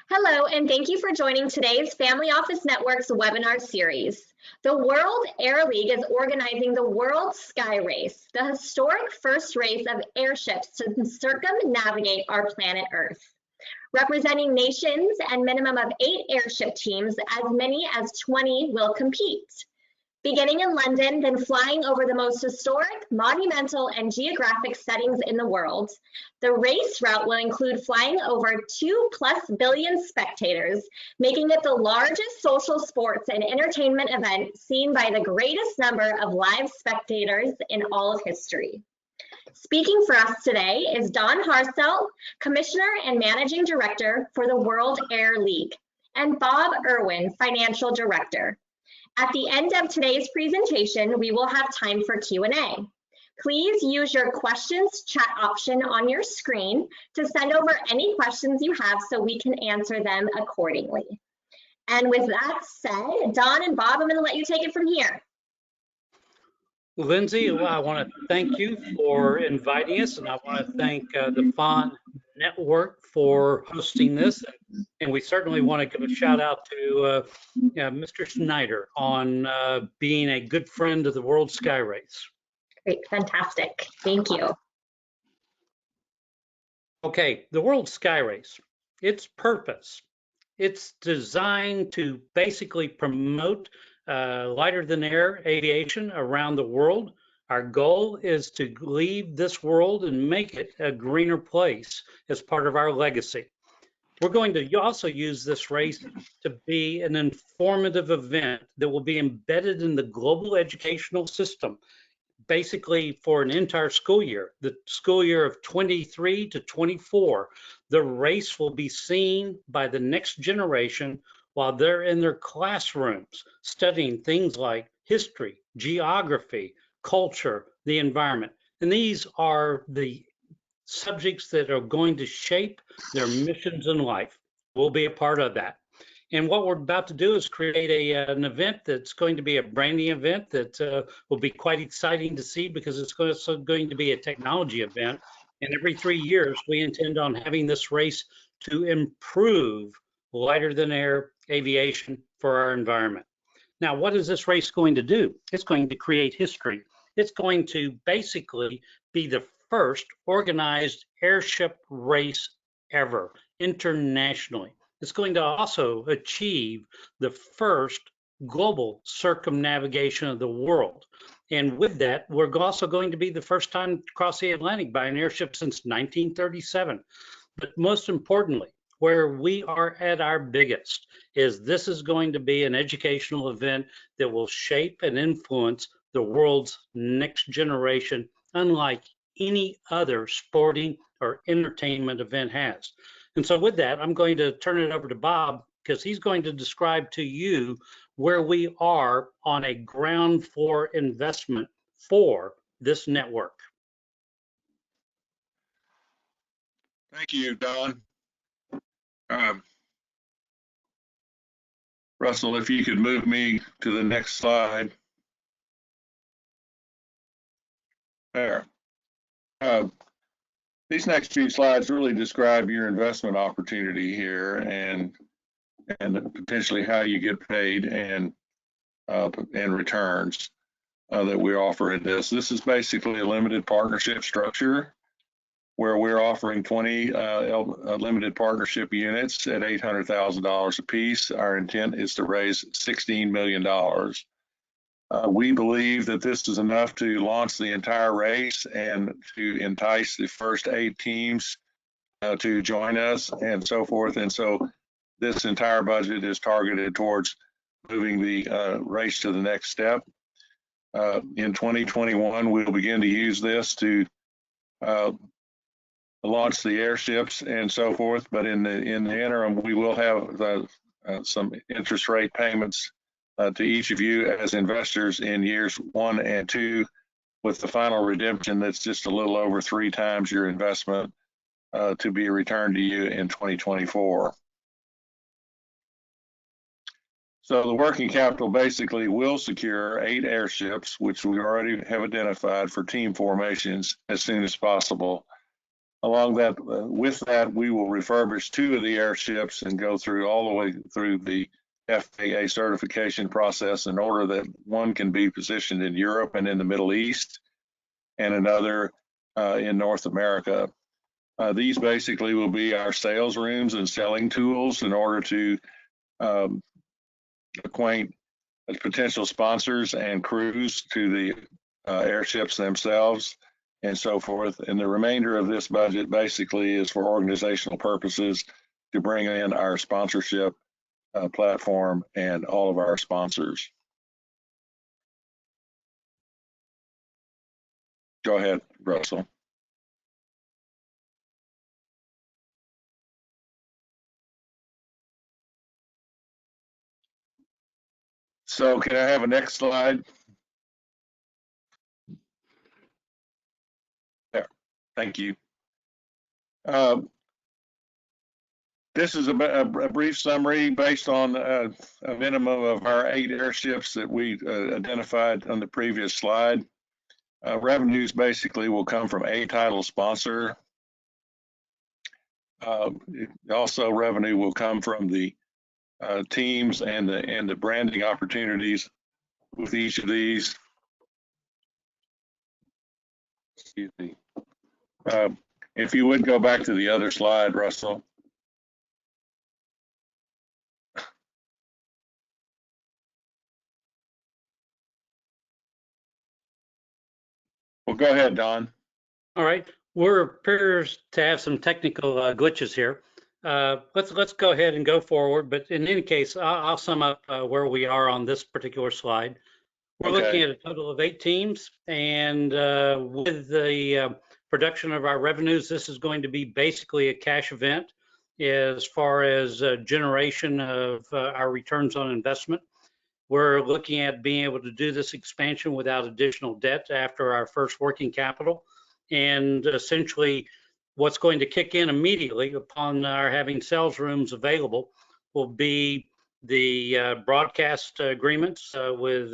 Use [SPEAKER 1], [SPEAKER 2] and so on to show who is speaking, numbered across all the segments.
[SPEAKER 1] Hello, and thank you for joining today's Family Office Network's webinar series. The World Air League is organizing the World Sky Race, the historic first race of airships to circumnavigate our planet Earth. Representing nations and minimum of 8 airship teams, as many as 20 will compete. Beginning in London, then flying over the most historic, monumental, and geographic settings in the world, the race route will include flying over 2+ billion spectators, making it the largest social sports and entertainment event seen by the greatest number of live spectators in all of history. Speaking for us today is Don Hartzell, Commissioner and Managing Director for the World Air League, and Bob Irwin, Financial Director. At the end of today's presentation, we will have time for Q&A. Please use your questions chat option on your screen to send over any questions you have so we can answer them accordingly. And with that said, Don and Bob, I'm going to let you take it from here.
[SPEAKER 2] Lindsay, I want to thank you for inviting us, and I want to thank the FON Network for hosting this. And we certainly want to give a shout out to Mr. Schneider on being a good friend of the World Sky Race.
[SPEAKER 1] Great, fantastic. Thank you.
[SPEAKER 2] Okay, the World Sky Race, its purpose, it's designed to basically promote lighter than air aviation around the world. Our goal is to leave this world and make it a greener place as part of our legacy. We're going to also use this race to be an informative event that will be embedded in the global educational system, basically for an entire school year, the school year of 23 to 24. The race will be seen by the next generation while they're in their classrooms studying things like history, geography, culture, the environment. And these are the subjects that are going to shape their missions in life. We'll be a part of that. And what we're about to do is create an event that's going to be a branding event that will be quite exciting to see, because it's also going to be a technology event. And every 3 years, we intend on having this race to improve lighter than air aviation for our environment. Now, what is this race going to do? It's going to create history. It's going to basically be the first organized airship race ever internationally. It's going to also achieve the first global circumnavigation of the world. And with that, we're also going to be the first time to cross the Atlantic by an airship since 1937. But most importantly, where we are at our biggest is this is going to be an educational event that will shape and influence the world's next generation, unlike any other sporting or entertainment event has. And so with that, I'm going to turn it over to Bob, because he's going to describe to you where we are on a ground floor investment for this network.
[SPEAKER 3] Thank you, Don. Russell, if you could move me to the next slide. There. These next few slides really describe your investment opportunity here and potentially how you get paid and returns that we offer in this. This is basically a limited partnership structure where we're offering 20 limited partnership units at $800,000 a piece. Our intent is to raise $16 million. We believe that this is enough to launch the entire race and to entice the first 8 teams to join us and so forth. And so this entire budget is targeted towards moving the race to the next step. In 2021, we'll begin to use this to launch the airships and so forth. But in the interim, we will have some interest rate payments to each of you as investors in years 1 and 2, with the final redemption that's just a little over 3 times your investment to be returned to you in 2024. So the working capital basically will secure 8 airships, which we already have identified for team formations, as soon as possible. Along that, with that, we will refurbish 2 of the airships and go through all the way through the FAA certification process in order that one can be positioned in Europe and in the Middle East, and another in North America. These basically will be our sales rooms and selling tools in order to acquaint potential sponsors and crews to the airships themselves and so forth. And the remainder of this budget basically is for organizational purposes to bring in our sponsorship platform and all of our sponsors. Go ahead, Russell. So can I have a next slide? There, thank you. This is a brief summary based on a minimum of our 8 airships that we identified on the previous slide. Revenues basically will come from a title sponsor. Also, revenue will come from the teams and the branding opportunities with each of these. Excuse me. If you would go back to the other slide, Russell. Well, go ahead, Don.
[SPEAKER 2] All right, appears to have some technical glitches here. Let's go ahead and go forward. But in any case, I'll sum up where we are on this particular slide. We're looking at a total of 8 teams, and with the production of our revenues, this is going to be basically a cash event as far as generation of our returns on investment. We're looking at being able to do this expansion without additional debt after our first working capital. And essentially, what's going to kick in immediately upon our having sales rooms available will be the broadcast agreements with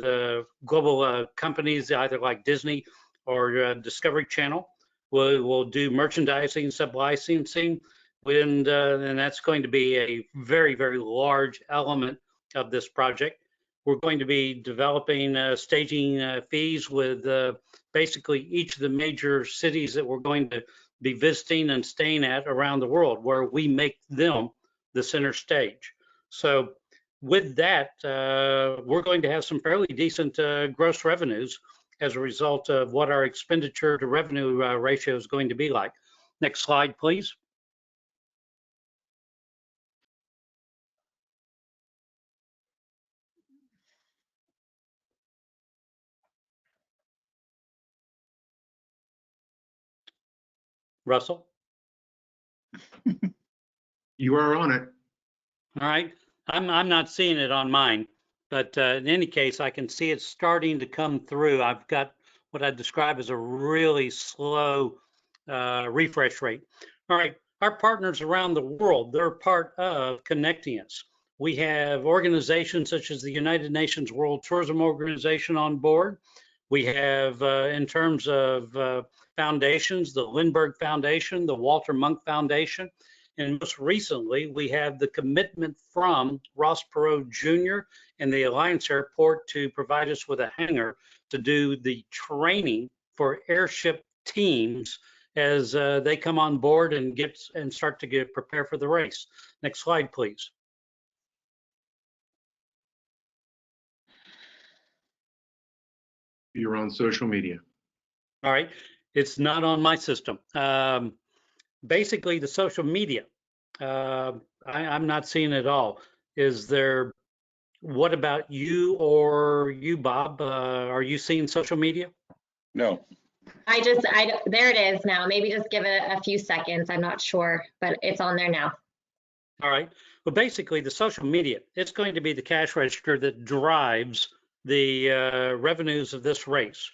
[SPEAKER 2] global companies, either like Disney or Discovery Channel. We'll do merchandising, sub-licensing, and that's going to be a very, very large element of this project. We're going to be developing staging fees with basically each of the major cities that we're going to be visiting and staying at around the world, where we make them the center stage. So with that, we're going to have some fairly decent gross revenues as a result of what our expenditure to revenue ratio is going to be like. Next slide, please. Russell?
[SPEAKER 4] You are on it.
[SPEAKER 2] All right, I'm not seeing it on mine, but in any case, I can see it starting to come through. I've got what I describe as a really slow refresh rate. All right, our partners around the world, they're part of connecting us. We have organizations such as the United Nations World Tourism Organization on board. We have, in terms of foundations, the Lindbergh Foundation, the Walter Munk Foundation, and most recently, we have the commitment from Ross Perot Jr. and the Alliance Airport to provide us with a hangar to do the training for airship teams as they come on board and start to prepare for the race. Next slide, please.
[SPEAKER 4] You're on social media.
[SPEAKER 2] All right, it's not on my system. Basically, the social media, I'm not seeing it at all. Is there, what about you or you, Bob? Are you seeing social media?
[SPEAKER 3] No.
[SPEAKER 1] There it is now. Maybe just give it a few seconds. I'm not sure, but it's on there now.
[SPEAKER 2] All right. Well, basically, the social media, it's going to be the cash register that drives the revenues of this race.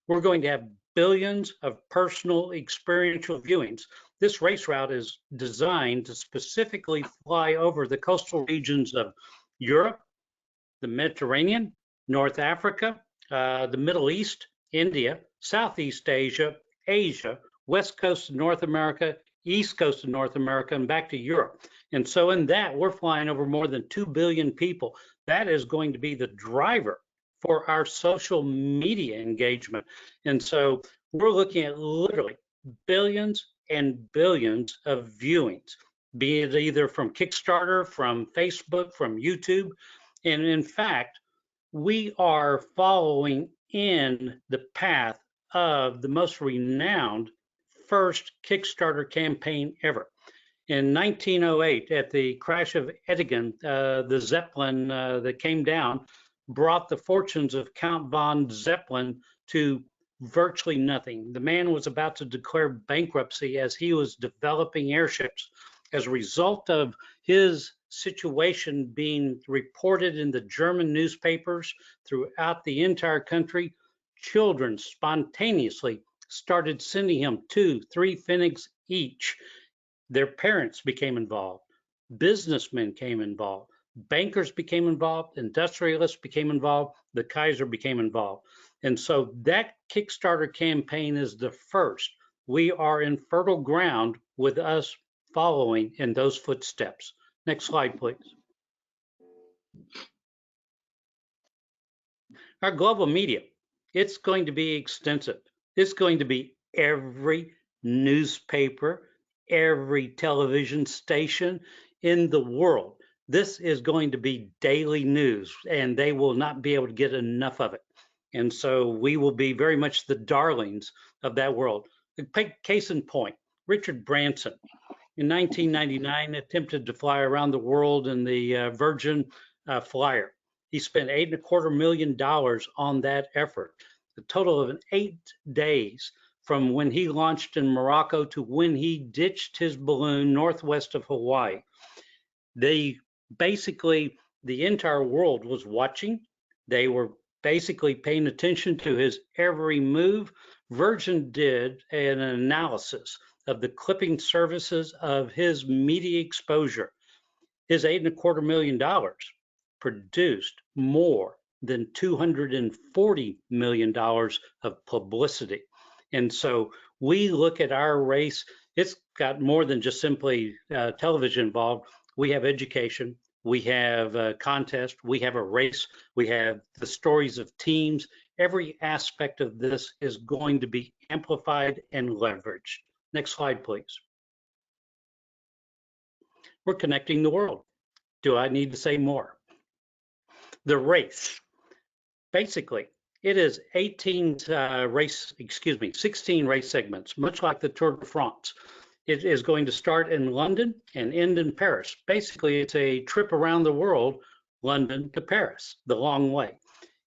[SPEAKER 2] We're going to have billions of personal experiential viewings. This race route is designed to specifically fly over the coastal regions of Europe, the Mediterranean, North Africa, the Middle East, India, Southeast Asia, Asia, West Coast of North America, East Coast of North America and back to Europe. And so in that, we're flying over more than 2 billion people. That is going to be the driver for our social media engagement. And so we're looking at literally billions and billions of viewings, be it either from Kickstarter, from Facebook, from YouTube. And in fact, we are following in the path of the most renowned first Kickstarter campaign ever. In 1908, at the crash of Etegin, the Zeppelin that came down brought the fortunes of Count von Zeppelin to virtually nothing. The man was about to declare bankruptcy as he was developing airships. As a result of his situation being reported in the German newspapers throughout the entire country, children spontaneously started sending him 2-3 pfennigs each. Their parents became involved, businessmen came involved, bankers became involved, industrialists became involved, the Kaiser became involved. And so that Kickstarter campaign is the first. We are in fertile ground with us following in those footsteps. Next slide, please. Our global media, it's going to be extensive. It's going to be every newspaper, every television station in the world. This is going to be daily news, and they will not be able to get enough of it. And so we will be very much the darlings of that world. Case in point, Richard Branson in 1999 attempted to fly around the world in the Virgin Flyer. He spent $8.25 million on that effort. The total of 8 days from when he launched in Morocco to when he ditched his balloon northwest of Hawaii. Basically, the entire world was watching. They were basically paying attention to his every move. Virgin did an analysis of the clipping services of his media exposure. His $8.25 million produced more than $240 million of publicity. And so we look at our race, it's got more than just simply television involved. We have education, we have a contest, we have a race, we have the stories of teams. Every aspect of this is going to be amplified and leveraged. Next slide, please. We're connecting the world. Do I need to say more? The race. Basically, it is 16 race segments, much like the Tour de France. It is going to start in London and end in Paris. Basically, it's a trip around the world, London to Paris, the long way.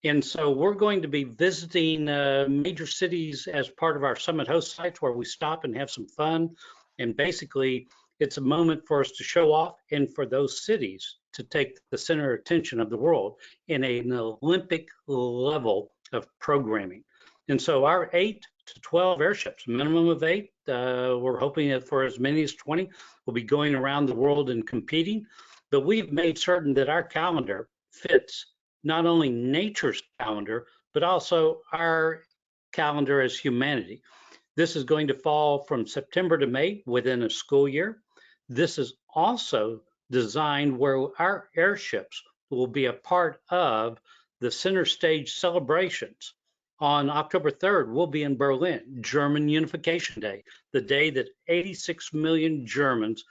[SPEAKER 2] And so we're going to be visiting major cities as part of our summit host sites where we stop and have some fun. And basically, it's a moment for us to show off and for those cities to take the center of attention of the world in an Olympic level of programming. And so our 8 to 12 airships, minimum of 8, we're hoping that for as many as 20, will be going around the world and competing. But we've made certain that our calendar fits not only nature's calendar, but also our calendar as humanity. This is going to fall from September to May within a school year. This is also designed where our airships will be a part of the center stage celebrations. On October 3rd, we'll be in Berlin, German Unification Day, the day that 86 million Germans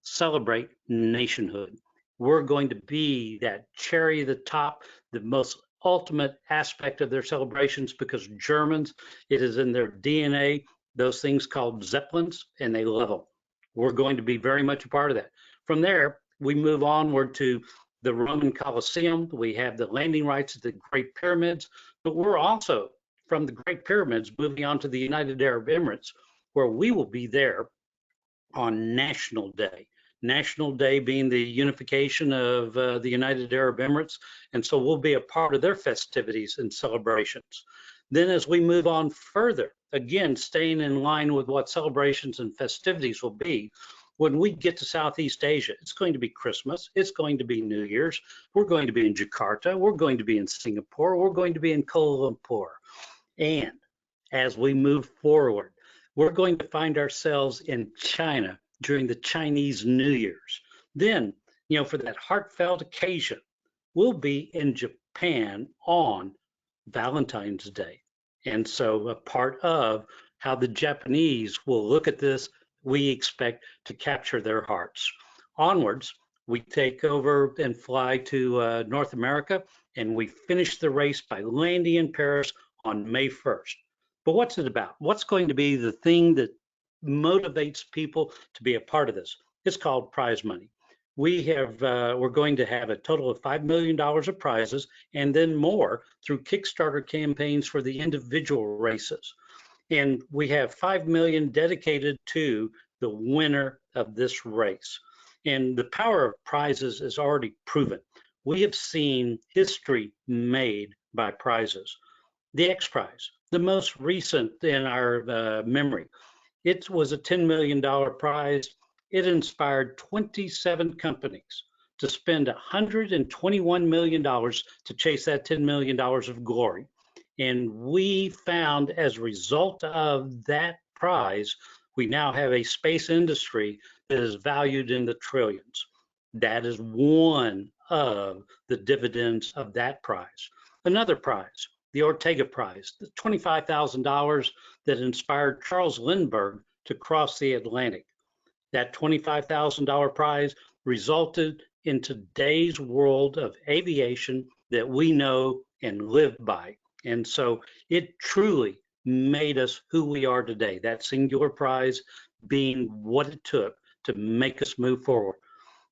[SPEAKER 2] celebrate nationhood. We're going to be that cherry at the top, the most ultimate aspect of their celebrations, because Germans, it is in their DNA, those things called Zeppelins, and they love them. We're going to be very much a part of that. From there, we move onward to the Roman Colosseum. We have the landing rights at the Great Pyramids, but we're also, from the Great Pyramids, moving on to the United Arab Emirates, where we will be there on National Day. National Day being the unification of the United Arab Emirates, and so we'll be a part of their festivities and celebrations. Then as we move on further, again, staying in line with what celebrations and festivities will be, when we get to Southeast Asia, it's going to be Christmas, it's going to be New Year's, we're going to be in Jakarta, we're going to be in Singapore, we're going to be in Kuala Lumpur. And as we move forward, we're going to find ourselves in China during the Chinese New Year's. Then, for that heartfelt occasion, we'll be in Japan on Valentine's Day. And so a part of how the Japanese will look at this, we expect to capture their hearts. Onwards, we take over and fly to North America, and we finish the race by landing in Paris on May 1st. But what's it about? What's going to be the thing that motivates people to be a part of this? It's called prize money. We're going to have a total of $5 million of prizes, and then more through Kickstarter campaigns for the individual races. And we have $5 million dedicated to the winner of this race. And the power of prizes is already proven. We have seen history made by prizes. The X Prize, the most recent in our memory, it was a $10 million prize. It inspired 27 companies to spend $121 million to chase that $10 million of glory. And we found, as a result of that prize, we now have a space industry that is valued in the trillions. That is one of the dividends of that prize. Another prize, the Ortega Prize, the $25,000 that inspired Charles Lindbergh to cross the Atlantic. That $25,000 prize resulted in today's world of aviation that we know and live by. And so it truly made us who we are today, that singular prize being what it took to make us move forward.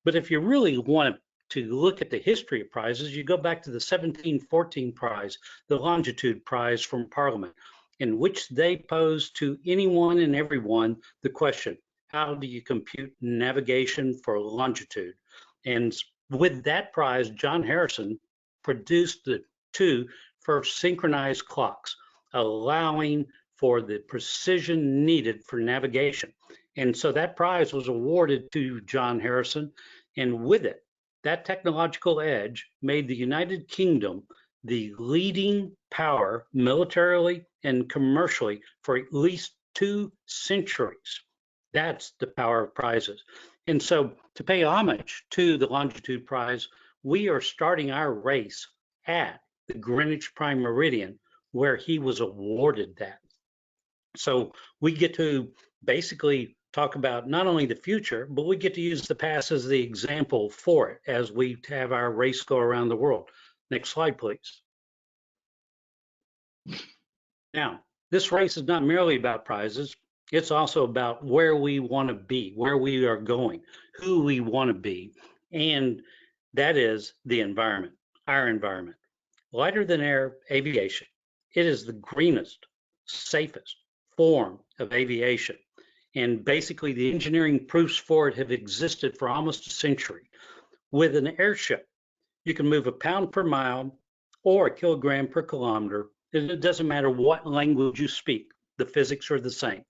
[SPEAKER 2] But if you really want to look at the history of prizes, you go back to the 1714 prize, the Longitude Prize from Parliament, in which they posed to anyone and everyone the question, how do you compute navigation for longitude? And with that prize, John Harrison produced the two first synchronized clocks, allowing for the precision needed for navigation. And so that prize was awarded to John Harrison. And with it, that technological edge made the United Kingdom the leading power militarily and commercially for at least 2 centuries. That's the power of prizes. And so to pay homage to the Longitude Prize, we are starting our race at the Greenwich Prime Meridian, where he was awarded that. So we get to basically talk about not only the future, but we get to use the past as the example for it as we have our race go around the world. Next slide, please. Now, this race is not merely about prizes. It's also about where we want to be, where we are going, who we want to be, and that is the environment, our environment. Lighter than air aviation. It is the greenest, safest form of aviation. And basically the engineering proofs for it have existed for almost a century. With an airship, you can move a pound per mile or a kilogram per kilometer. It doesn't matter what language you speak, the physics are the same.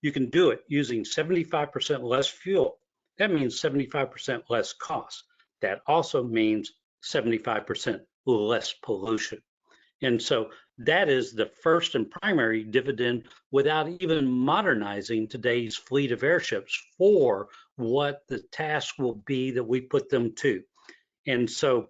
[SPEAKER 2] You can do it using 75% less fuel. That means 75% less cost. That also means 75% less pollution. And so that is the first and primary dividend without even modernizing today's fleet of airships for what the task will be that we put them to. And so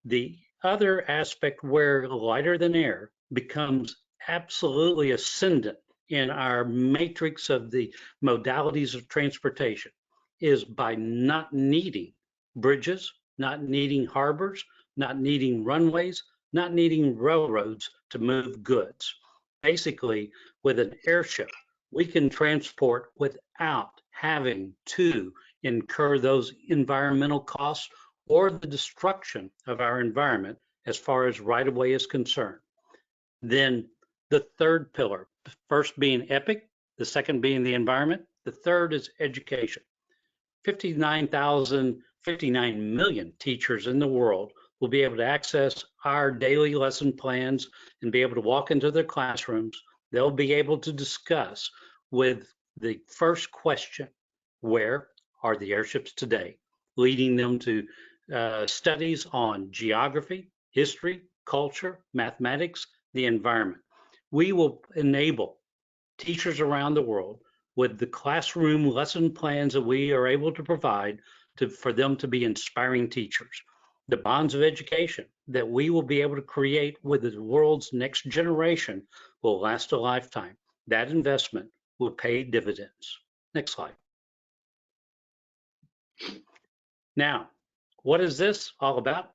[SPEAKER 2] the other aspect where lighter than air becomes absolutely ascendant in our matrix of the modalities of transportation is by not needing bridges, not needing harbors, not needing runways, not needing railroads to move goods. Basically, with an airship, we can transport without having to incur those environmental costs or the destruction of our environment as far as right-of-way is concerned. Then the third pillar, the first being EPIC, the second being the environment, the third is education. 59 million teachers in the world will be able to access our daily lesson plans and be able to walk into their classrooms. They'll be able to discuss with the first question, where are the airships today? Leading them to studies on geography, history, culture, mathematics, the environment. We will enable teachers around the world with the classroom lesson plans that we are able to provide for them to be inspiring teachers. The bonds of education that we will be able to create with the world's next generation will last a lifetime. That investment will pay dividends. Next slide. Now, what is this all about?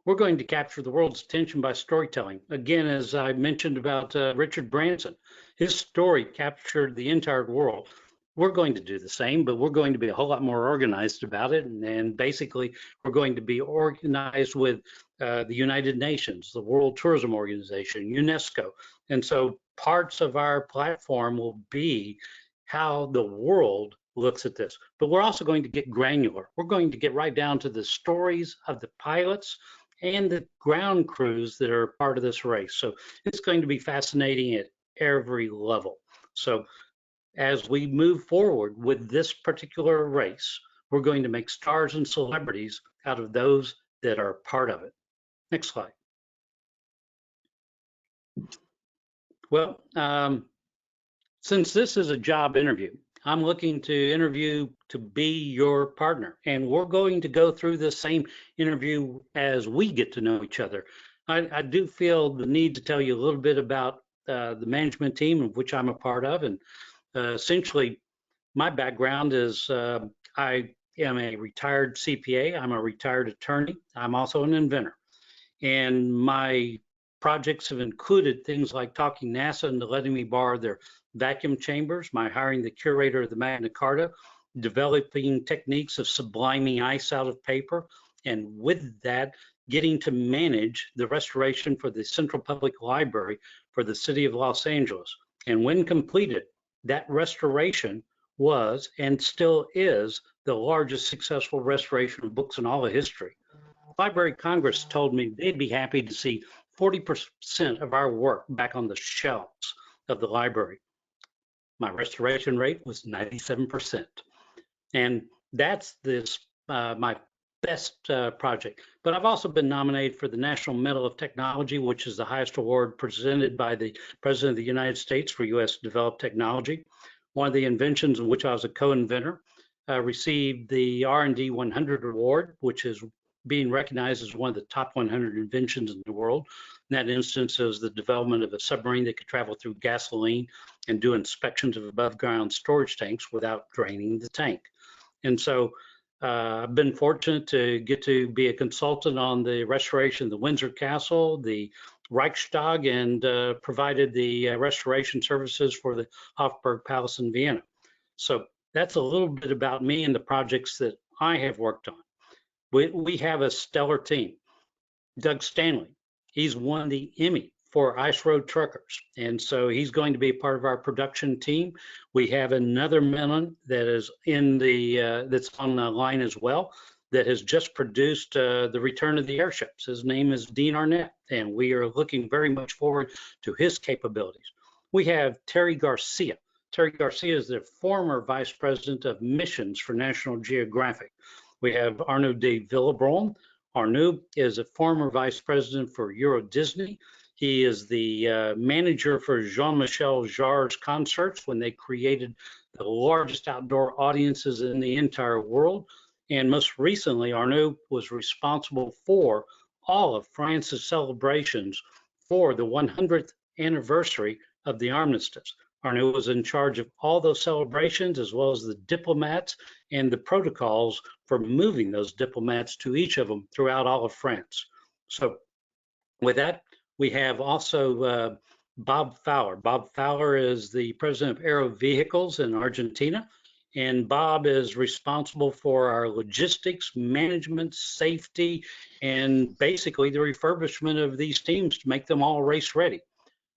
[SPEAKER 2] We're going to capture the world's attention by storytelling. Again, as I mentioned about Richard Branson, his story captured the entire world. We're going to do the same, but we're going to be a whole lot more organized about it. And basically, we're going to be organized with the United Nations, the World Tourism Organization, UNESCO. And so parts of our platform will be how the world looks at this. But we're also going to get granular. We're going to get right down to the stories of the pilots and the ground crews that are part of this race. So it's going to be fascinating at every level. So as we move forward with this particular race, we're going to make stars and celebrities out of those that are part of it. Next slide. Well, since this is a job interview, I'm looking to interview to be your partner, and we're going to go through the same interview as we get to know each other. I do feel the need to tell you a little bit about the management team of which I'm a part of, and essentially my background is I am a retired CPA, I'm a retired attorney, I'm also an inventor, and my projects have included things like talking NASA into letting me borrow their vacuum chambers, my hiring the curator of the Magna Carta, developing techniques of subliming ice out of paper, and with that, getting to manage the restoration for the Central Public Library for the city of Los Angeles. And when completed, that restoration was and still is the largest successful restoration of books in all of history. Library of Congress told me they'd be happy to see 40% of our work back on the shelves of the library. My restoration rate was 97%. And that's my best project. But I've also been nominated for the National Medal of Technology, which is the highest award presented by the President of the United States for U.S. developed technology. One of the inventions in which I was a co-inventor received the R&D 100 award, which is being recognized as one of the top 100 inventions in the world. In that instance is the development of a submarine that could travel through gasoline and do inspections of above ground storage tanks without draining the tank. And so I've been fortunate to get to be a consultant on the restoration of the Windsor Castle, the Reichstag, and provided the restoration services for the Hofburg Palace in Vienna. So that's a little bit about me and the projects that I have worked on. We have a stellar team. Doug Stanley, he's won the Emmy for Ice Road Truckers, and so he's going to be a part of our production team. We have another man that is in the that's on the line as well that has just produced the Return of the Airships. His name is Dean Arnett, and we are looking very much forward to his capabilities. We have Terry Garcia. Terry Garcia is the former Vice President of Missions for National Geographic. We have Arnaud de Villebron. Arnaud is a former Vice President for Euro Disney. He is the manager for Jean-Michel Jarre's concerts when they created the largest outdoor audiences in the entire world. And most recently, Arnaud was responsible for all of France's celebrations for the 100th anniversary of the armistice. Arnaud was in charge of all those celebrations, as well as the diplomats and the protocols for moving those diplomats to each of them throughout all of France. So with that, we have also Bob Fowler. Bob Fowler is the president of Aero Vehicles in Argentina, and Bob is responsible for our logistics, management, safety, and basically the refurbishment of these teams to make them all race ready.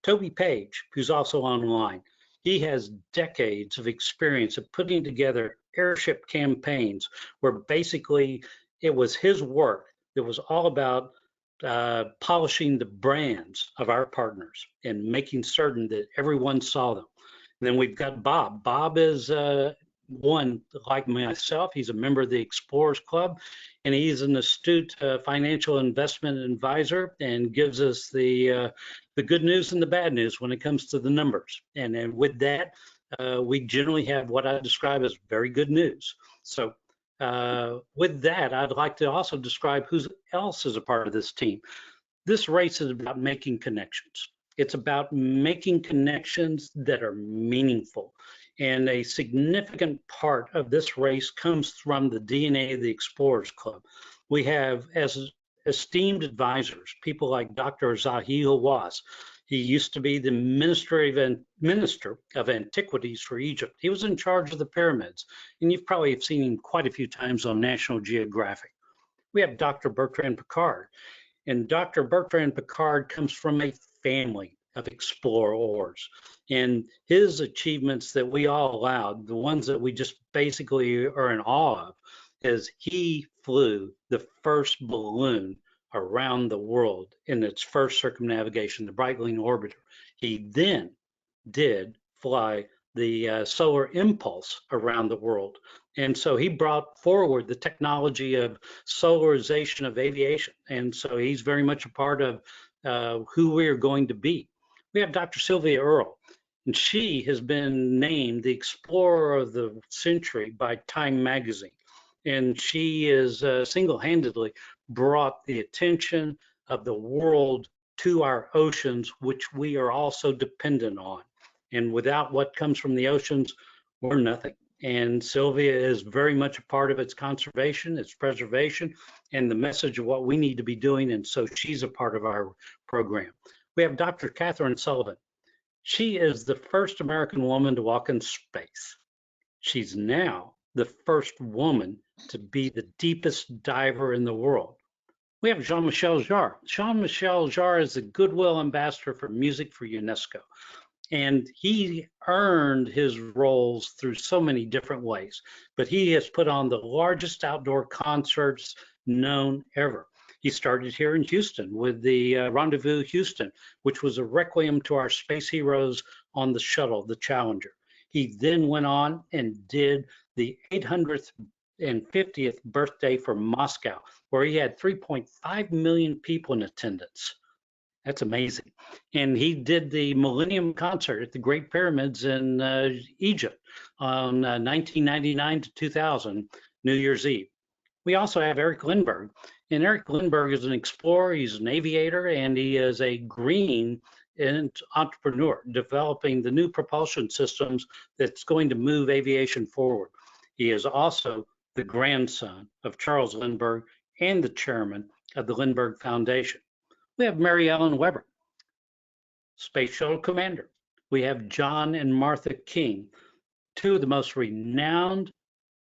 [SPEAKER 2] Toby Page, who's also online, he has decades of experience of putting together airship campaigns where basically it was his work that was all about polishing the brands of our partners and making certain that everyone saw them. And then we've got Bob. Bob is one, like myself, he's a member of the Explorers Club, and he's an astute financial investment advisor and gives us the good news and the bad news when it comes to the numbers. And with that, we generally have what I describe as very good news. So with that, I'd like to also describe who else is a part of this team. This race is about making connections. It's about making connections that are meaningful. And a significant part of this race comes from the DNA of the Explorers Club. We have as esteemed advisors, people like Dr. Zahi Hawass. He used to be the Minister of Antiquities for Egypt. He was in charge of the pyramids, and you've probably seen him quite a few times on National Geographic. We have Dr. Bertrand Piccard, and Dr. Bertrand Piccard comes from a family of explorers, and his achievements that we all allowed, the ones that we just basically are in awe of, is he flew the first balloon around the world in its first circumnavigation, the Breitling orbiter. He then did fly the solar impulse around the world. And so he brought forward the technology of solarization of aviation. And so he's very much a part of who we are going to be. We have Dr. Sylvia Earle, and she has been named the Explorer of the Century by Time Magazine. And she is single-handedly brought the attention of the world to our oceans, which we are also dependent on. And without what comes from the oceans, we're nothing. And Sylvia is very much a part of its conservation, its preservation, and the message of what we need to be doing. And so she's a part of our program. We have Dr. Catherine Sullivan. She is the first American woman to walk in space. She's now the first woman to be the deepest diver in the world. We have Jean-Michel Jarre. Jean-Michel Jarre is the Goodwill Ambassador for Music for UNESCO. And he earned his roles through so many different ways, but he has put on the largest outdoor concerts known ever. He started here in Houston with the Rendezvous Houston, which was a requiem to our space heroes on the shuttle, the Challenger. He then went on and did the 800th and 50th birthday for Moscow, where he had 3.5 million people in attendance. That's amazing. And he did the Millennium Concert at the Great Pyramids in Egypt on 1999 to 2000, New Year's Eve. We also have Eric Lindbergh. And Eric Lindbergh is an explorer, he's an aviator, and he is a green entrepreneur developing the new propulsion systems that's going to move aviation forward. He is also the grandson of Charles Lindbergh and the chairman of the Lindbergh Foundation. We have Mary Ellen Weber, Space Shuttle Commander. We have John and Martha King, two of the most renowned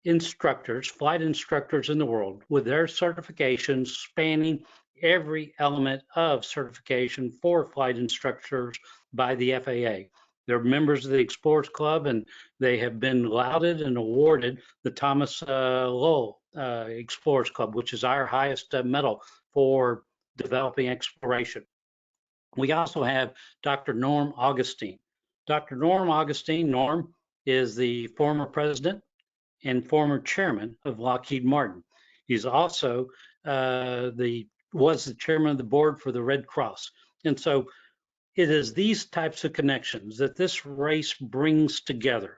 [SPEAKER 2] instructors, flight instructors in the world, with their certifications spanning every element of certification for flight instructors by the FAA. They're members of the Explorers Club, and they have been lauded and awarded the Thomas Lowell Explorers Club, which is our highest medal for developing exploration. We also have Dr. Norm Augustine. Dr. Norm Augustine, Norm is the former president and former chairman of Lockheed Martin. He's also was the chairman of the board for the Red Cross. And so it is these types of connections that this race brings together,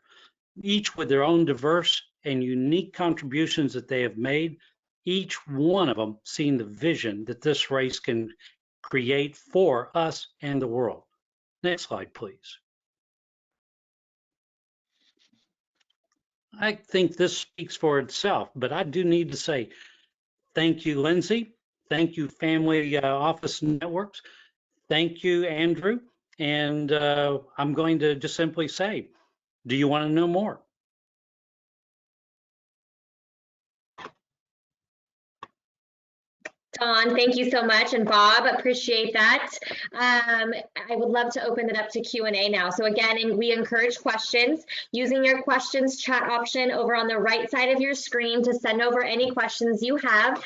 [SPEAKER 2] each with their own diverse and unique contributions that they have made, each one of them seeing the vision that this race can create for us and the world. Next slide, please. I think this speaks for itself, but I do need to say thank you, Lindsay. Thank you, Family Office Networks. Thank you, Andrew. And I'm going to just simply say, do you want to know more?
[SPEAKER 1] Don, thank you so much. And Bob, appreciate that. I would love to open it up to Q&A now. So again, we encourage questions using your questions chat option over on the right side of your screen to send over any questions you have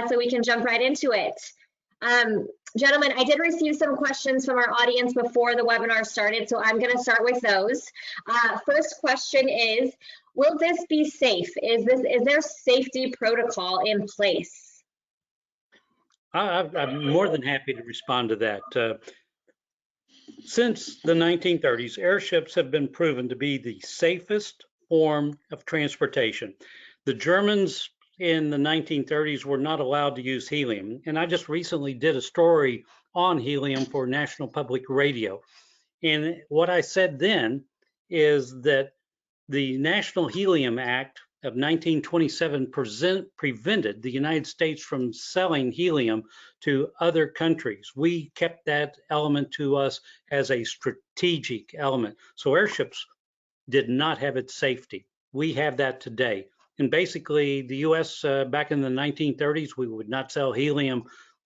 [SPEAKER 1] so we can jump right into it. Gentlemen, I did receive some questions from our audience before the webinar started, so I'm going to start with those. First question is, will this be safe? Is there safety protocol in place?
[SPEAKER 2] I'm more than happy to respond to that. Since the 1930s, airships have been proven to be the safest form of transportation. The Germans in the 1930s were not allowed to use helium. And I just recently did a story on helium for National Public Radio. And what I said then is that the National Helium Act of 1927 prevented the United States from selling helium to other countries. We kept that element to us as a strategic element. So airships did not have its safety. We have that today. And basically, the US back in the 1930s, we would not sell helium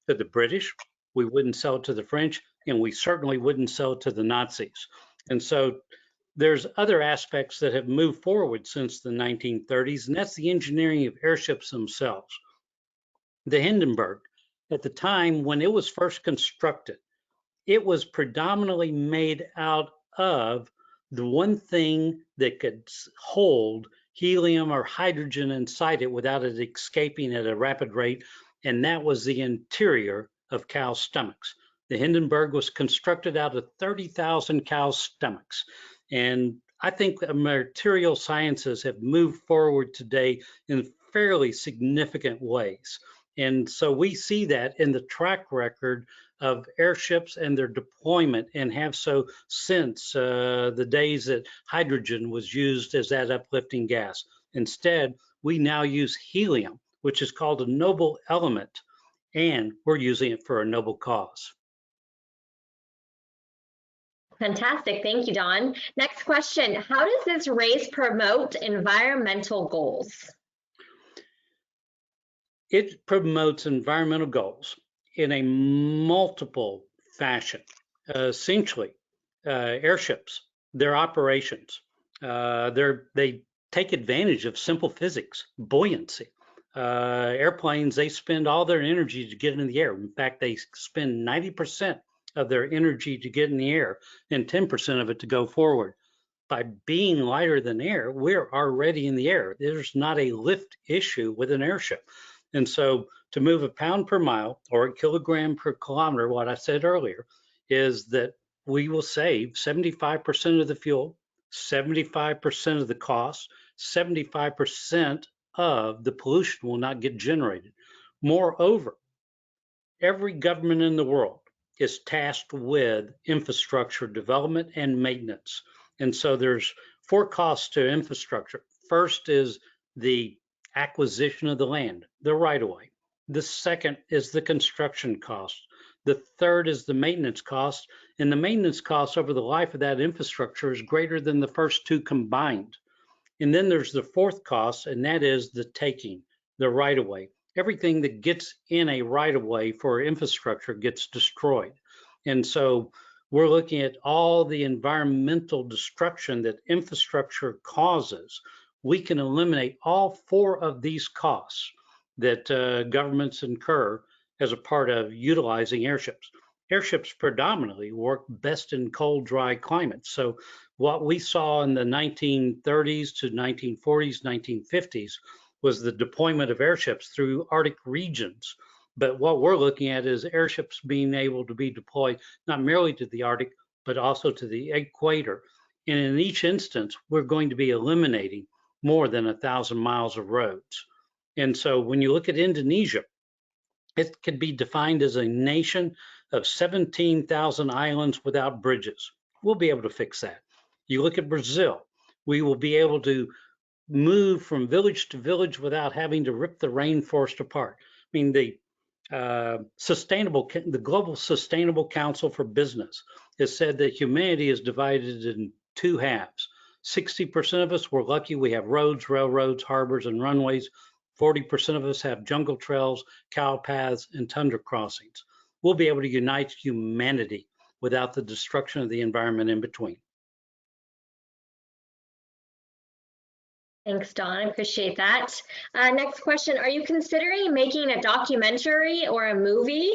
[SPEAKER 2] to the British, we wouldn't sell it to the French, and we certainly wouldn't sell it to the Nazis. And so there's other aspects that have moved forward since the 1930s, and that's the engineering of airships themselves. The Hindenburg, at the time when it was first constructed, it was predominantly made out of the one thing that could hold helium or hydrogen inside it without it escaping at a rapid rate, and that was the interior of cow stomachs. The Hindenburg was constructed out of 30,000 cow stomachs. And I think material sciences have moved forward today in fairly significant ways. And so we see that in the track record of airships and their deployment, and have so since the days that hydrogen was used as that uplifting gas. Instead, we now use helium, which is called a noble element, and we're using it for a noble cause.
[SPEAKER 1] Fantastic. Thank you, Don. Next question. How does this race promote environmental goals?
[SPEAKER 2] It promotes environmental goals in a multiple fashion. Essentially, airships, their operations, they take advantage of simple physics, buoyancy. Airplanes, they spend all their energy to get in the air. In fact, they spend 90% of their energy to get in the air and 10% of it to go forward. By being lighter than air, we're already in the air. There's not a lift issue with an airship. And so to move a pound per mile or a kilogram per kilometer, what I said earlier, is that we will save 75% of the fuel, 75% of the cost, 75% of the pollution will not get generated. Moreover, every government in the world is tasked with infrastructure development and maintenance. And so there's 4 costs to infrastructure. First is the acquisition of the land, the right-of-way. The second is the construction cost. The third is the maintenance cost, and the maintenance cost over the life of that infrastructure is greater than the first 2 combined. And then there's the fourth cost, and that is the taking, the right-of-way. Everything that gets in a right-of-way for infrastructure gets destroyed. And so we're looking at all the environmental destruction that infrastructure causes. We can eliminate all 4 of these costs that governments incur as a part of utilizing airships. Airships predominantly work best in cold, dry climates. So what we saw in the 1930s to 1940s, 1950s was the deployment of airships through Arctic regions. But what we're looking at is airships being able to be deployed not merely to the Arctic, but also to the equator. And in each instance, we're going to be eliminating more than 1,000 miles of roads. And so when you look at Indonesia, it could be defined as a nation of 17,000 islands without bridges. We'll be able to fix that. You look at Brazil, we will be able to move from village to village without having to rip the rainforest apart. I mean, the Global Sustainable Council for Business has said that humanity is divided in 2 halves. 60% of us, we're lucky we have roads, railroads, harbors, and runways. 40% of us have jungle trails, cow paths, and tundra crossings. We'll be able to unite humanity without the destruction of the environment in between.
[SPEAKER 1] Thanks, Don. I appreciate that. Next question. Are you considering making a documentary or a movie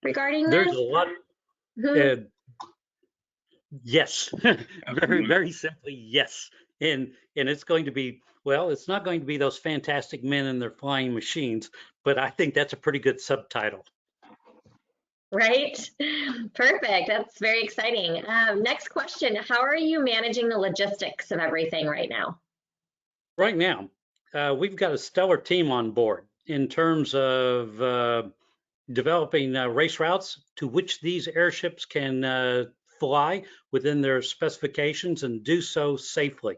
[SPEAKER 1] regarding this?
[SPEAKER 2] There's a lot. Yes, very simply, yes. And it's going to be, well, it's not going to be those fantastic men and their flying machines, but I think that's a pretty good subtitle.
[SPEAKER 1] Right? Perfect. That's very exciting. Next question. How are you managing the logistics of everything right now?
[SPEAKER 2] Right now, we've got a stellar team on board in terms of developing race routes to which these airships can fly within their specifications and do so safely,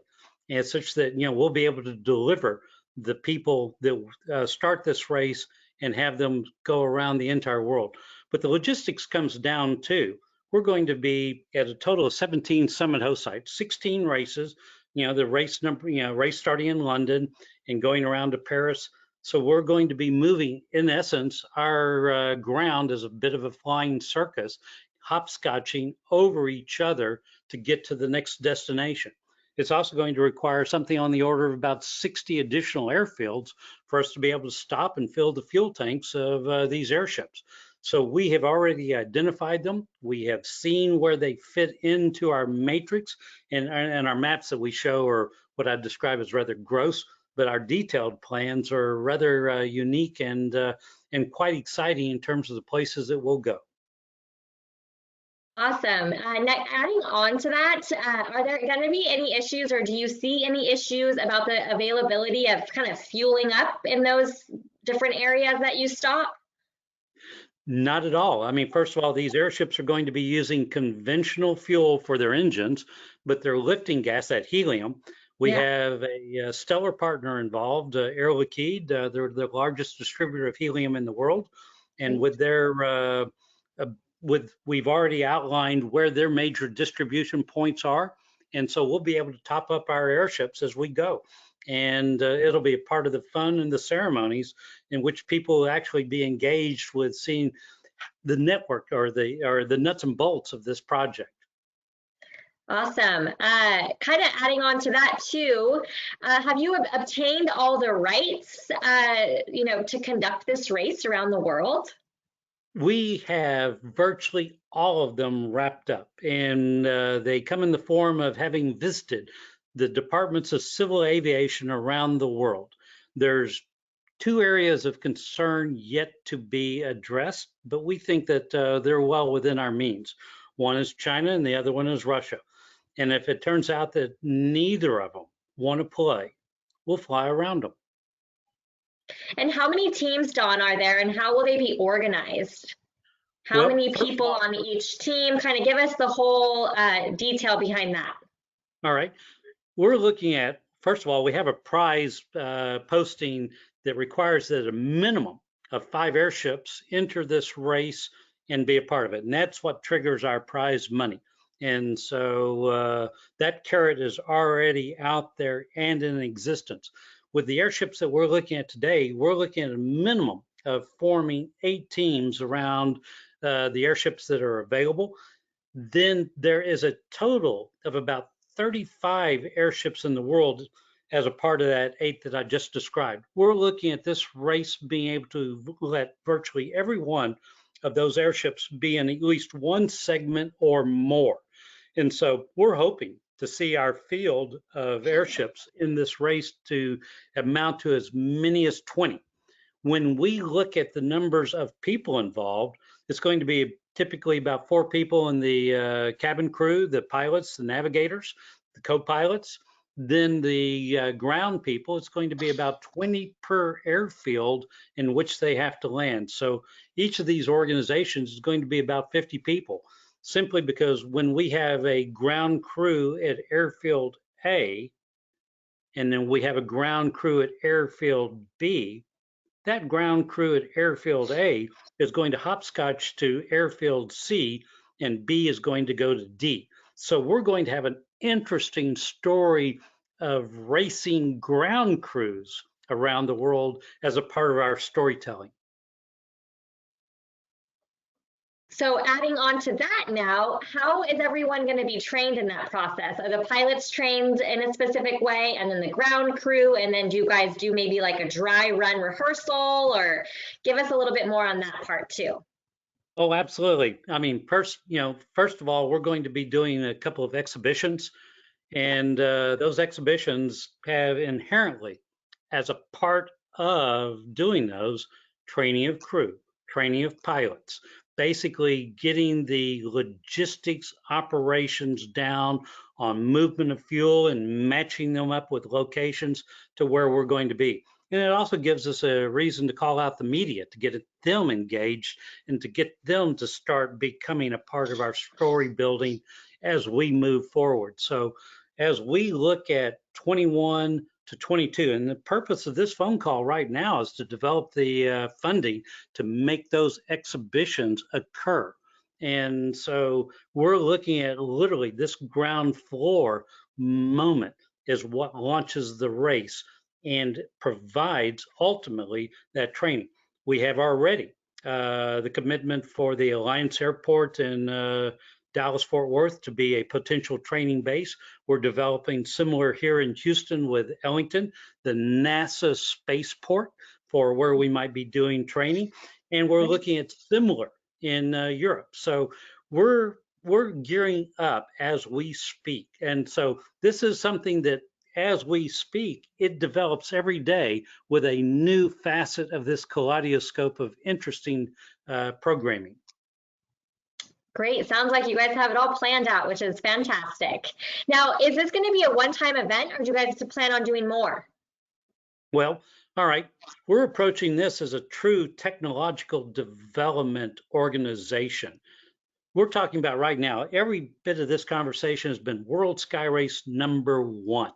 [SPEAKER 2] and such that we'll be able to deliver the people that start this race and have them go around the entire world. But the logistics comes down to we're going to be at a total of 17 summit host sites, 16 races. The race number, race starting in London and going around to Paris. So we're going to be moving, in essence, our ground is a bit of a flying circus, hopscotching over each other to get to the next destination. It's also going to require something on the order of about 60 additional airfields for us to be able to stop and fill the fuel tanks of these airships. So we have already identified them. We have seen where they fit into our matrix, and our maps that we show are what I describe as rather gross, but our detailed plans are rather unique and quite exciting in terms of the places that we'll go.
[SPEAKER 1] Awesome. Adding on to that, are there going to be any issues, or do you see any issues about the availability of kind of fueling up in those different areas that you stop?
[SPEAKER 2] Not at all. I mean, first of all, these airships are going to be using conventional fuel for their engines, but their lifting gas, that helium, we
[SPEAKER 1] Yeah.
[SPEAKER 2] have a stellar partner involved, Air Liquide. They're the largest distributor of helium in the world. And with their, we've already outlined where their major distribution points are. And so we'll be able to top up our airships as we go. And it'll be a part of the fun and the ceremonies in which people will actually be engaged with seeing the network or the nuts and bolts of this project.
[SPEAKER 1] Awesome. Kind of adding on to that too, have you obtained all the rights, to conduct this race around the world?
[SPEAKER 2] We have virtually all of them wrapped up, and they come in the form of having visited the departments of civil aviation around the world. There's two areas of concern yet to be addressed, but we think that they're well within our means. One is China and the other one is Russia. And if it turns out that neither of them want to play, we'll fly around them.
[SPEAKER 1] And how many teams, Don, are there, and how will they be organized? How
[SPEAKER 2] Well,
[SPEAKER 1] many
[SPEAKER 2] first of
[SPEAKER 1] people
[SPEAKER 2] all-
[SPEAKER 1] on each team? Kind of give us the whole detail behind that.
[SPEAKER 2] All right. We're looking at, first of all, we have a prize posting that requires that a minimum of 5 airships enter this race and be a part of it. And that's what triggers our prize money. And so that carrot is already out there and in existence. With the airships that we're looking at today, we're looking at a minimum of forming 8 teams around the airships that are available. Then there is a total of about 35 airships in the world as a part of that 8 that I just described. We're looking at this race being able to let virtually every one of those airships be in at least one segment or more. And so we're hoping to see our field of airships in this race to amount to as many as 20. When we look at the numbers of people involved, it's going to be typically about 4 people in the cabin crew, the pilots, the navigators, the co-pilots. Then the ground people, it's going to be about 20 per airfield in which they have to land. So each of these organizations is going to be about 50 people, simply because when we have a ground crew at airfield A, and then we have a ground crew at airfield B, that ground crew at airfield A is going to hopscotch to airfield C, and B is going to go to D. So we're going to have an interesting story of racing ground crews around the world as a part of our storytelling.
[SPEAKER 1] So adding on to that now, how is everyone going to be trained in that process? Are the pilots trained in a specific way, and then the ground crew, and then do you guys do maybe like a dry run rehearsal, or give us a little bit more on that part too?
[SPEAKER 2] Oh, absolutely. I mean, first of all, we're going to be doing a couple of exhibitions, and those exhibitions have inherently, as a part of doing those, training of crew, training of pilots. basically getting the logistics operations down on movement of fuel and matching them up with locations to where we're going to be. And it also gives us a reason to call out the media, to get them engaged and to get them to start becoming a part of our story building as we move forward. So as we look at 21 to 22, and the purpose of this phone call right now is to develop the funding to make those exhibitions occur. And so we're looking at literally this ground floor moment is what launches the race and provides ultimately that training. We have already the commitment for the Alliance Airport in Dallas-Fort Worth to be a potential training base. We're developing similar here in Houston with Ellington, the NASA spaceport for where we might be doing training. And we're looking at similar in Europe. So we're gearing up as we speak. And so this is something that as we speak, it develops every day with a new facet of this kaleidoscope of interesting programming.
[SPEAKER 1] Great. Sounds like you guys have it all planned out, which is fantastic. Now, is this going to be a one-time event, or do you guys plan on doing more?
[SPEAKER 2] Well, all right. We're approaching this as a true technological development organization. We're talking about right now, every bit of this conversation has been World Sky Race #1.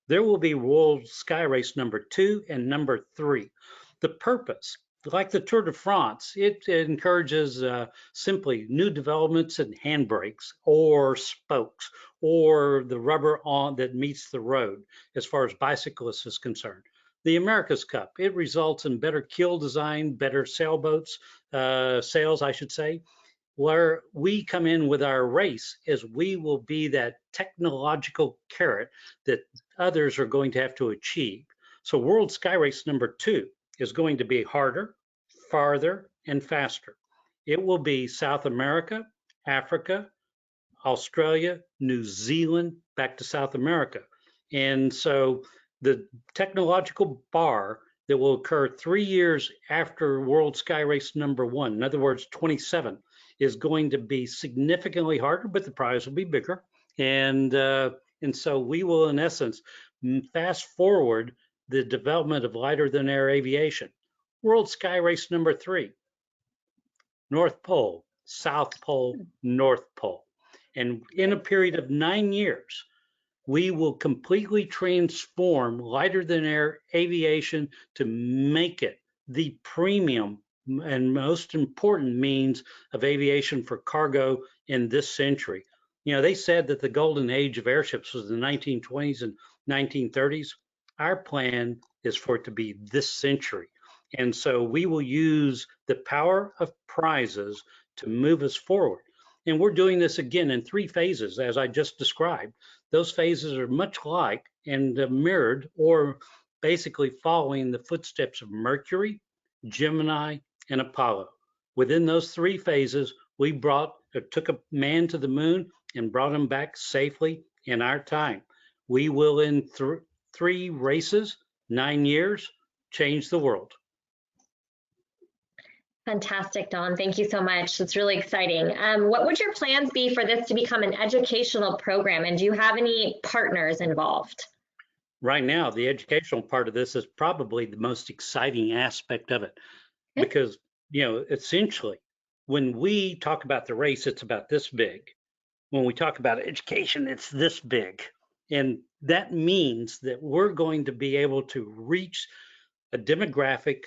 [SPEAKER 2] There will be World Sky Race #2 and #3. The purpose, like the Tour de France, it encourages simply new developments in handbrakes or spokes or the rubber on that meets the road as far as bicyclists is concerned. The America's Cup, it results in better keel design, better sailboats, sails, I should say. Where we come in with our race is we will be that technological carrot that others are going to have to achieve. So World Sky Race #2 is going to be harder, farther, and faster. It will be South America, Africa, Australia, New Zealand, back to South America. And so the technological bar that will occur 3 years after World Sky Race #1, in other words, 27, is going to be significantly harder, but the prize will be bigger. And so we will, in essence, fast forward the development of lighter than air aviation. World Sky Race #3, North Pole, South Pole, North Pole. And in a period of 9 years, we will completely transform lighter than air aviation to make it the premium and most important means of aviation for cargo in this century. You know, they said that the golden age of airships was the 1920s and 1930s. Our plan is for it to be this century. And so we will use the power of prizes to move us forward. And we're doing this again in 3 phases, as I just described. Those phases are much like and mirrored or basically following the footsteps of Mercury, Gemini, and Apollo. Within those 3 phases, we took a man to the moon and brought him back safely in our time. We will, in 3 races, 9 years, change the world.
[SPEAKER 1] Fantastic, Don. Thank you so much. It's really exciting. What would your plans be for this to become an educational program? And do you have any partners involved?
[SPEAKER 2] Right now, the educational part of this is probably the most exciting aspect of it. Because, you know, essentially, when we talk about the race, it's about this big. When we talk about education, it's this big. And that means that we're going to be able to reach a demographic,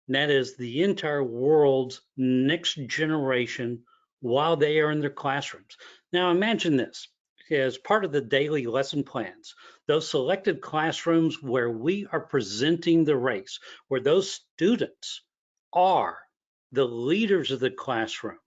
[SPEAKER 2] and that is the entire world's next generation while they are in their classrooms. Now, imagine this. As part of the daily lesson plans, those selected classrooms where we are presenting the race, where those students are the leaders of the classroom.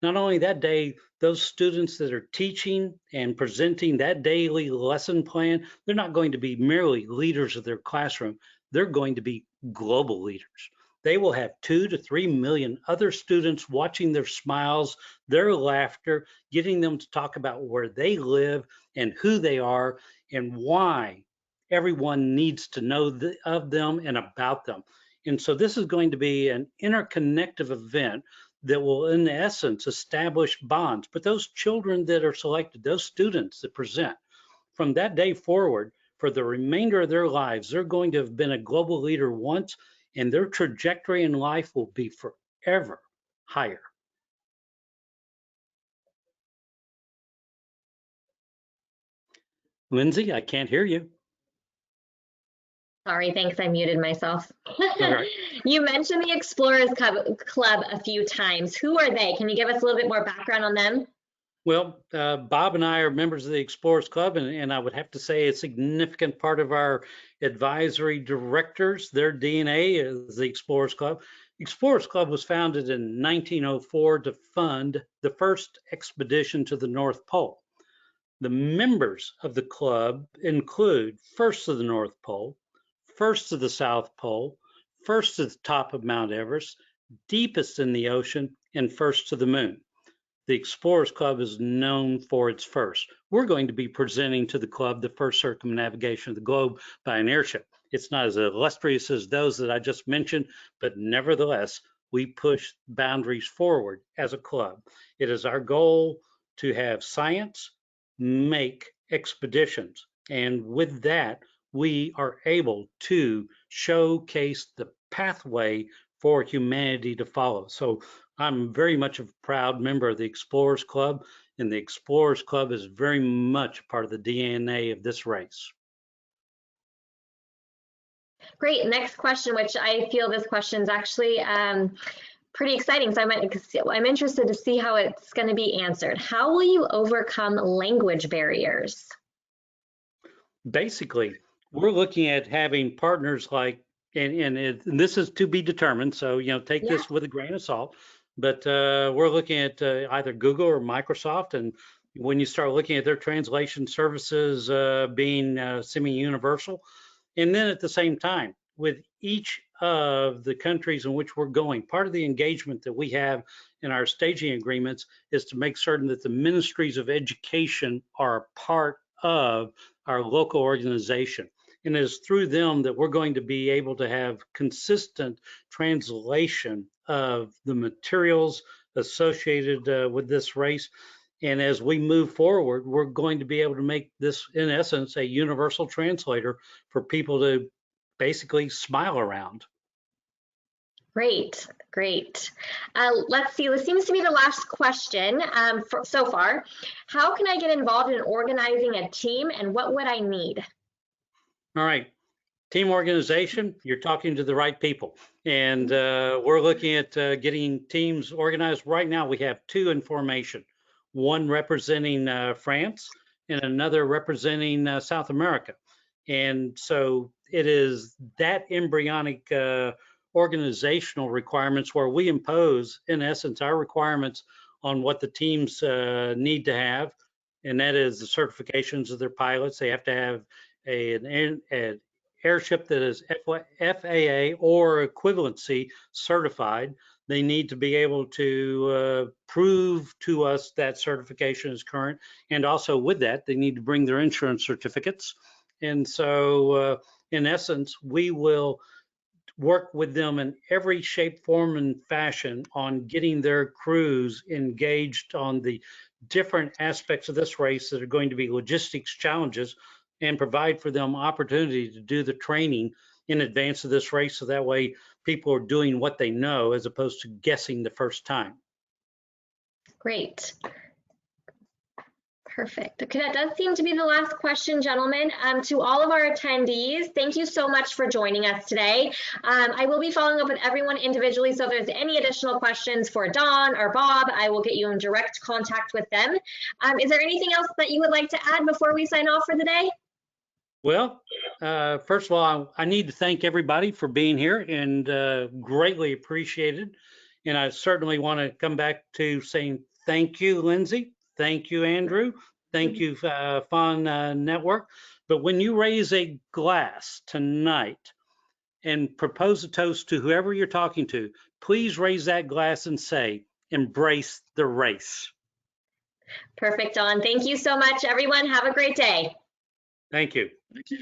[SPEAKER 2] Not only that day, those students that are teaching and presenting that daily lesson plan, they're not going to be merely leaders of their classroom. They're going to be global leaders. They will have 2 to 3 million other students watching their smiles, their laughter, getting them to talk about where they live and who they are and why everyone needs to know of them and about them. And so this is going to be an interconnective event that will, in essence, establish bonds. But those children that are selected, those students that present, from that day forward, for the remainder of their lives, they're going to have been a global leader once, and their trajectory in life will be forever higher. Lindsay, I can't hear you.
[SPEAKER 1] Sorry, thanks, I muted myself.
[SPEAKER 2] right.
[SPEAKER 1] You mentioned the Explorers Club a few times. Who are they? Can you give us a little bit more background on them?
[SPEAKER 2] Well, Bob and I are members of the Explorers Club, and I would have to say a significant part of our advisory directors, their DNA is the Explorers Club. Explorers Club was founded in 1904 to fund the first expedition to the North Pole. The members of the club include first to the North Pole, first to the South Pole, first to the top of Mount Everest, deepest in the ocean, and first to the moon. The Explorers Club is known for its first. We're going to be presenting to the club the first circumnavigation of the globe by an airship. It's not as illustrious as those that I just mentioned, but nevertheless, we push boundaries forward as a club. It is our goal to have science make expeditions. And with that, we are able to showcase the pathway for humanity to follow. So I'm very much a proud member of the Explorers Club, and the Explorers Club is very much part of the DNA of this race.
[SPEAKER 1] Great, next question, which I feel this question is actually pretty exciting. So I'm interested to see how it's going to be answered. How will you overcome language barriers?
[SPEAKER 2] Basically, we're looking at having partners like, and this is to be determined, so take this with a grain of salt, but we're looking at either Google or Microsoft, and when you start looking at their translation services being semi-universal, and then at the same time, with each of the countries in which we're going, part of the engagement that we have in our staging agreements is to make certain that the ministries of education are a part of our local organization. And it is through them that we're going to be able to have consistent translation of the materials associated with this race. And as we move forward, we're going to be able to make this, in essence, a universal translator for people to basically smile around.
[SPEAKER 1] Great, great. Let's see, this seems to be the last question so far. How can I get involved in organizing a team, and what would I need? All
[SPEAKER 2] right, team organization, you're talking to the right people. And we're looking at getting teams organized. Right now, we have two in formation, one representing France and another representing South America. And so it is that embryonic organizational requirements where we impose, in essence, our requirements on what the teams need to have, and that is the certifications of their pilots. They have to have an airship that is FAA or equivalency certified. They need to be able to prove to us that certification is current, and also with that, they need to bring their insurance certificates. And so, in essence, we will work with them in every shape, form, and fashion on getting their crews engaged on the different aspects of this race that are going to be logistics challenges, and provide for them opportunity to do the training in advance of this race, so that way people are doing what they know as opposed to guessing the first time.
[SPEAKER 1] Great. Perfect. Okay, that does seem to be the last question, gentlemen. To all of our attendees, thank you so much for joining us today. I will be following up with everyone individually, so if there's any additional questions for Don or Bob, I will get you in direct contact with them. Is there anything else that you would like to add before we sign off for the day?
[SPEAKER 2] Well, first of all, I need to thank everybody for being here, and greatly appreciated. And I certainly want to come back to saying thank you, Lindsay. Thank you, Andrew. Thank you, Fawn Network. But when you raise a glass tonight and propose a toast to whoever you're talking to, please raise that glass and say, embrace the race.
[SPEAKER 1] Perfect, Don. Thank you so much, everyone. Have a great day.
[SPEAKER 2] Thank you.
[SPEAKER 3] Thank you.